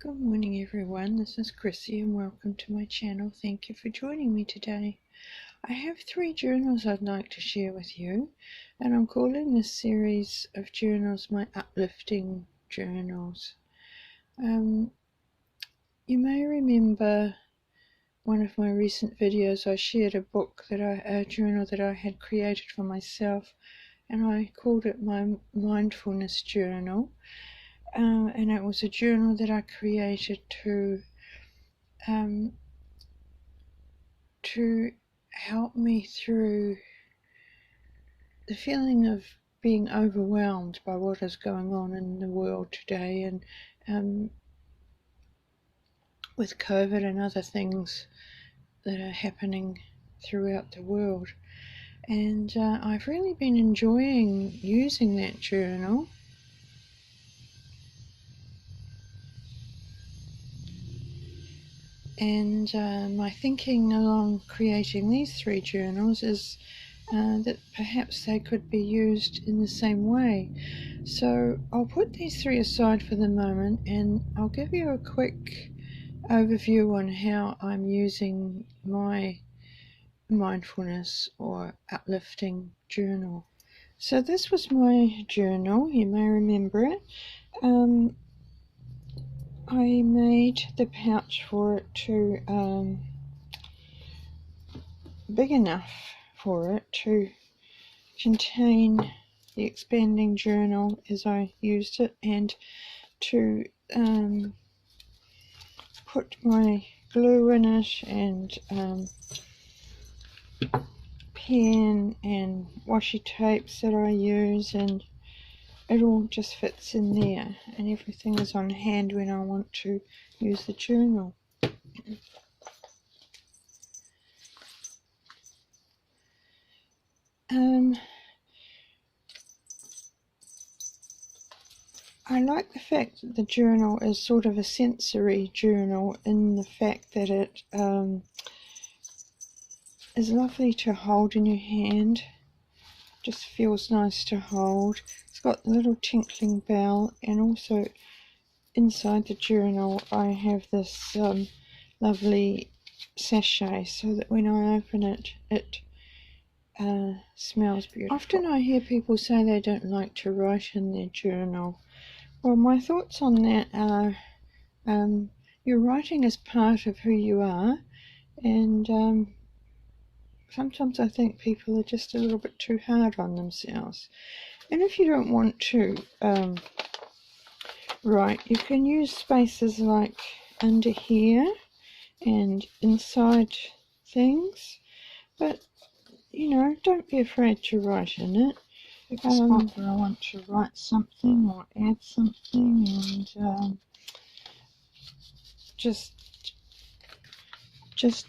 Good morning everyone, this is Chrissy and welcome to my channel. Thank you for joining me today. I have 3 journals I'd like to share with you, and I'm calling this series of journals my Uplifting Journals. You may remember one of my recent videos I shared a journal that I had created for myself, and I called it my mindfulness journal. And it was a journal that I created to help me through the feeling of being overwhelmed by what is going on in the world today, and with COVID and other things that are happening throughout the world. And I've really been enjoying using that journal. And my thinking along creating these 3 journals is that perhaps they could be used in the same way. So I'll put these 3 aside for the moment, and I'll give you a quick overview on how I'm using my mindfulness or uplifting journal. So this was my journal, you may remember it. I made the pouch for it to big enough for it to contain the expanding journal as I used it, and to put my glue in it, and pen and washi tapes that I use, and it all just fits in there, and everything is on hand when I want to use the journal. I like the fact that the journal is sort of a sensory journal, in the fact that it is lovely to hold in your hand. Just feels nice to hold. It's got the little tinkling bell, and also inside the journal I have this lovely sachet, so that when I open it, it smells beautiful. Often I hear people say they don't like to write in their journal. Well, my thoughts on that are, your writing is part of who you are, and sometimes I think people are just a little bit too hard on themselves. And if you don't want to write, you can use spaces like under here and inside things, but you know, don't be afraid to write in it. Pick a spot where I want to write something or add something, and just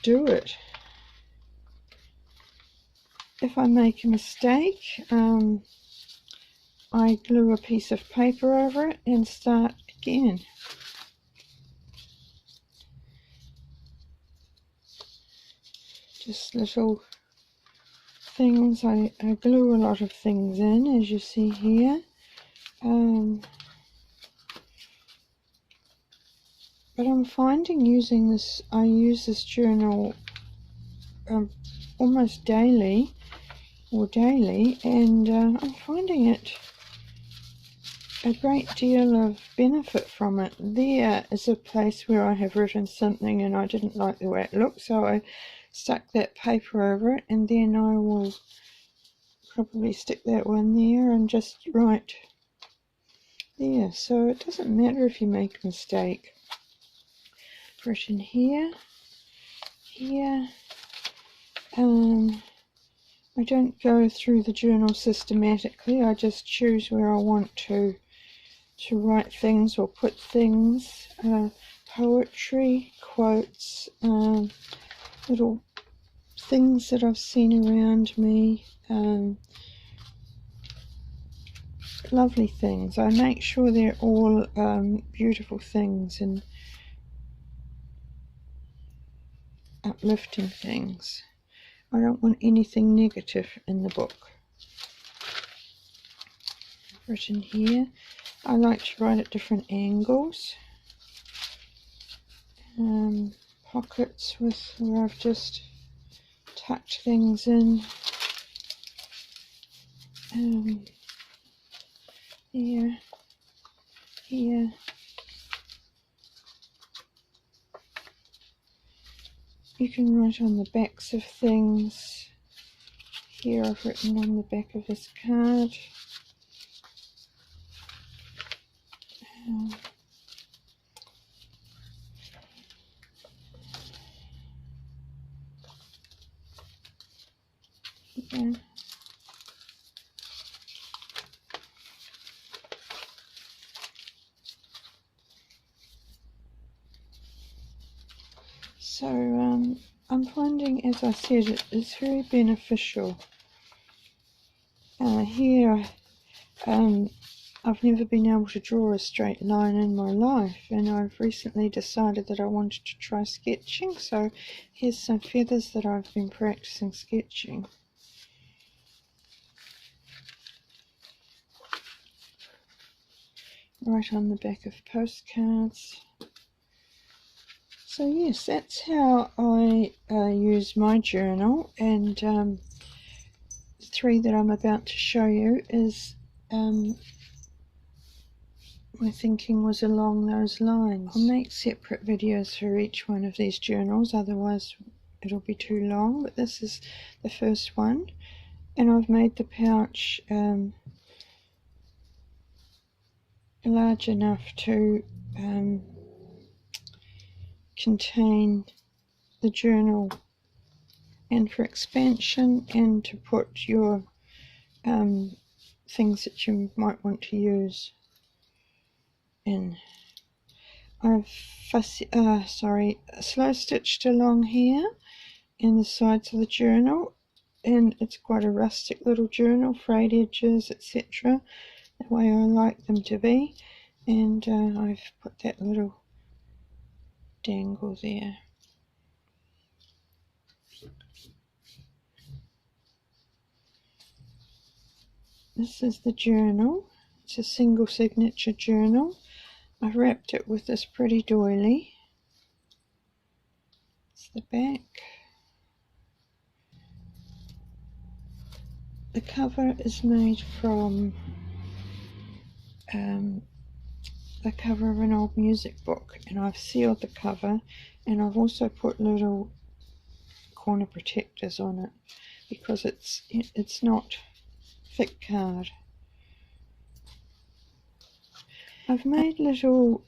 do it. If I make a mistake, I glue a piece of paper over it and start again. Just little things. I glue a lot of things in, as you see here. But I'm finding using this, I use this journal almost daily, and I'm finding it a great deal of benefit from it. There is a place where I have written something and I didn't like the way it looked, so I stuck that paper over it, and then I will probably stick that one there and just write there. So it doesn't matter if you make a mistake. Written here. I don't go through the journal systematically. I just choose where I want to write things or put things. Poetry, quotes, little things that I've seen around me, lovely things. I make sure they're all beautiful things and uplifting things. I don't want anything negative in the book. I've written here. I like to write at different angles. pockets where I've just tucked things in. Here, here. You can write on the backs of things. Here I've written on the back of this card. Yeah. So I'm finding, as I said, it's very beneficial. Here I've never been able to draw a straight line in my life, and I've recently decided that I wanted to try sketching, so here's some feathers that I've been practicing sketching. Right on the back of postcards. So yes, that's how I use my journal, and the three that I'm about to show you is my thinking was along those lines. I'll make separate videos for each one of these journals, otherwise it'll be too long, but this is the first one, and I've made the pouch large enough to contain the journal, and for expansion, and to put your things that you might want to use in. I've slow stitched along here in the sides of the journal, and it's quite a rustic little journal, frayed edges, etc., the way I like them to be, and I've put that little dangle there. This is the journal. It's a single signature journal. I've wrapped it with this pretty doily. It's the back. The cover is made from the cover of an old music book, and I've sealed the cover, and I've also put little corner protectors on it because it's not thick card. I've made little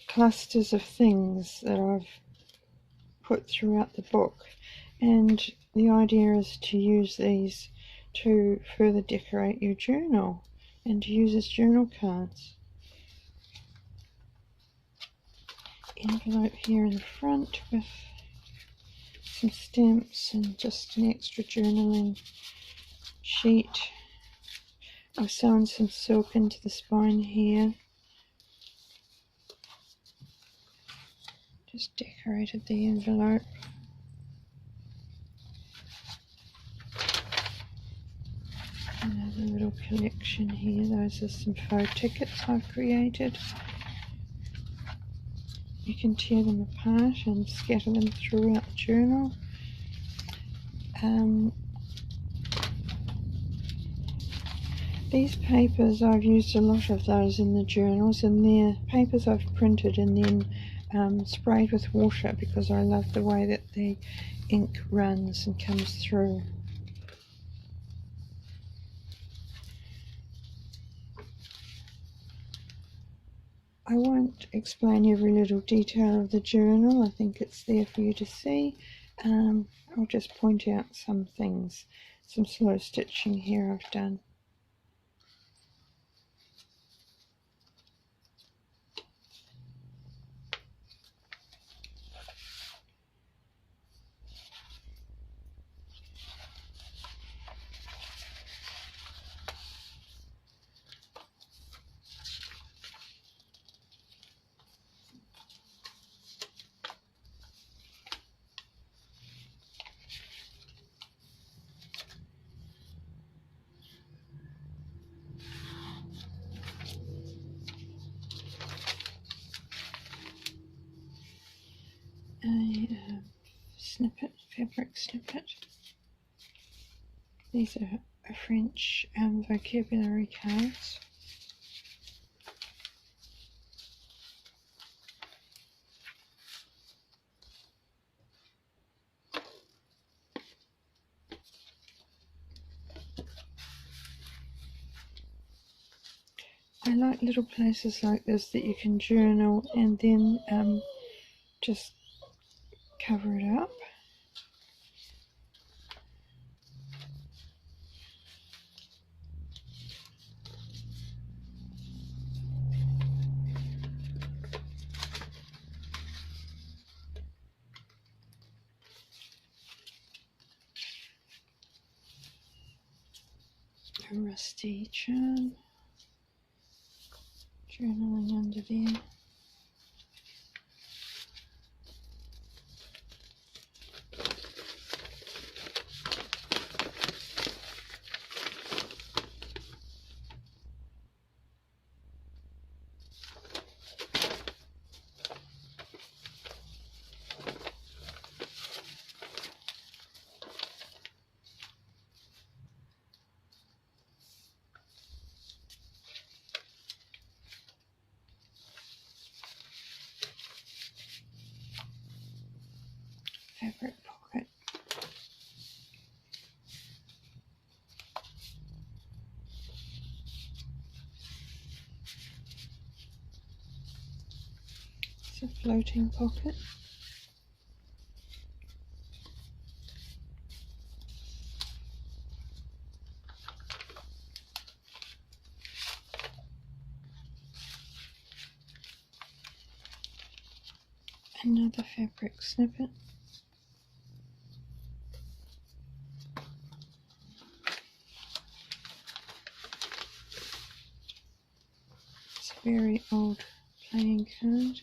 clusters of things that I've put throughout the book, and the idea is to use these to further decorate your journal and to use as journal cards. Envelope here in the front with some stamps and just an extra journaling sheet. I've sewn some silk into the spine here. Just decorated the envelope. Another little collection here. Those are some faux tickets I've created. You can tear them apart and scatter them throughout the journal. These papers, I've used a lot of those in the journals, and they're papers I've printed and then sprayed with water because I love the way that the ink runs and comes through. I won't explain every little detail of the journal. I think it's there for you to see. I'll just point out some things. Some slow stitching here I've done. snippet, fabric snippet. These are French vocabulary cards. I like little places like this that you can journal and then just cover it up. A rusty charm, journaling under there. Fabric pocket. It's a floating pocket. Another fabric snippet. It's a very old playing card.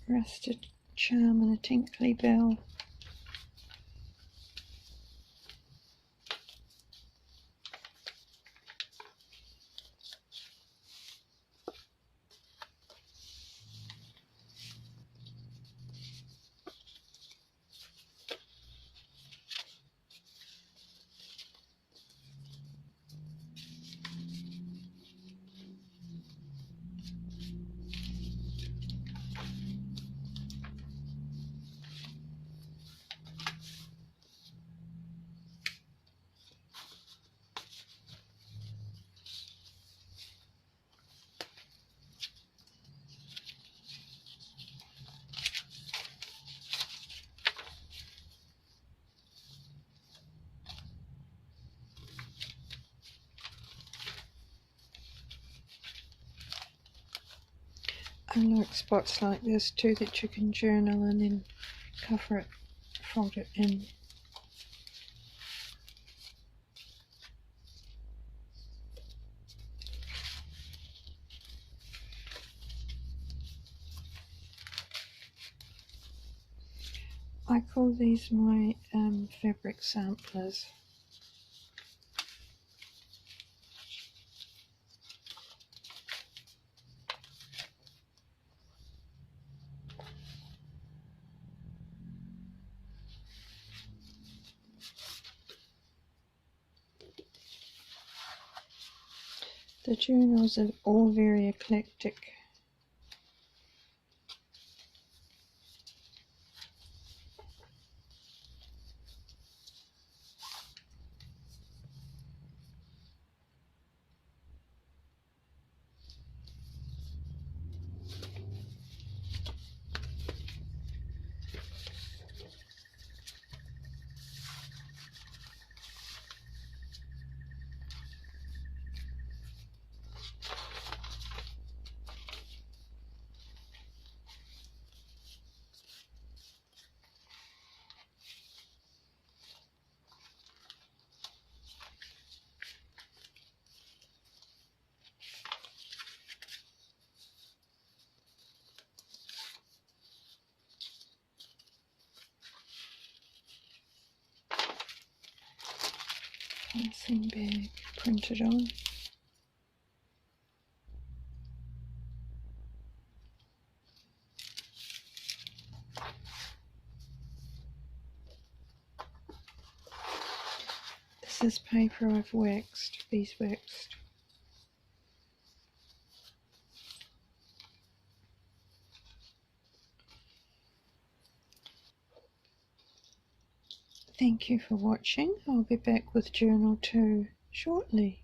Rusted charm and a tinkly bell. I like spots like this too that you can journal and then cover it, fold it in. I call these my fabric samplers. The journals are all very eclectic. Same bag printed on. This is paper I've waxed, beeswaxed. Thank you for watching. I'll be back with Journal 2 shortly.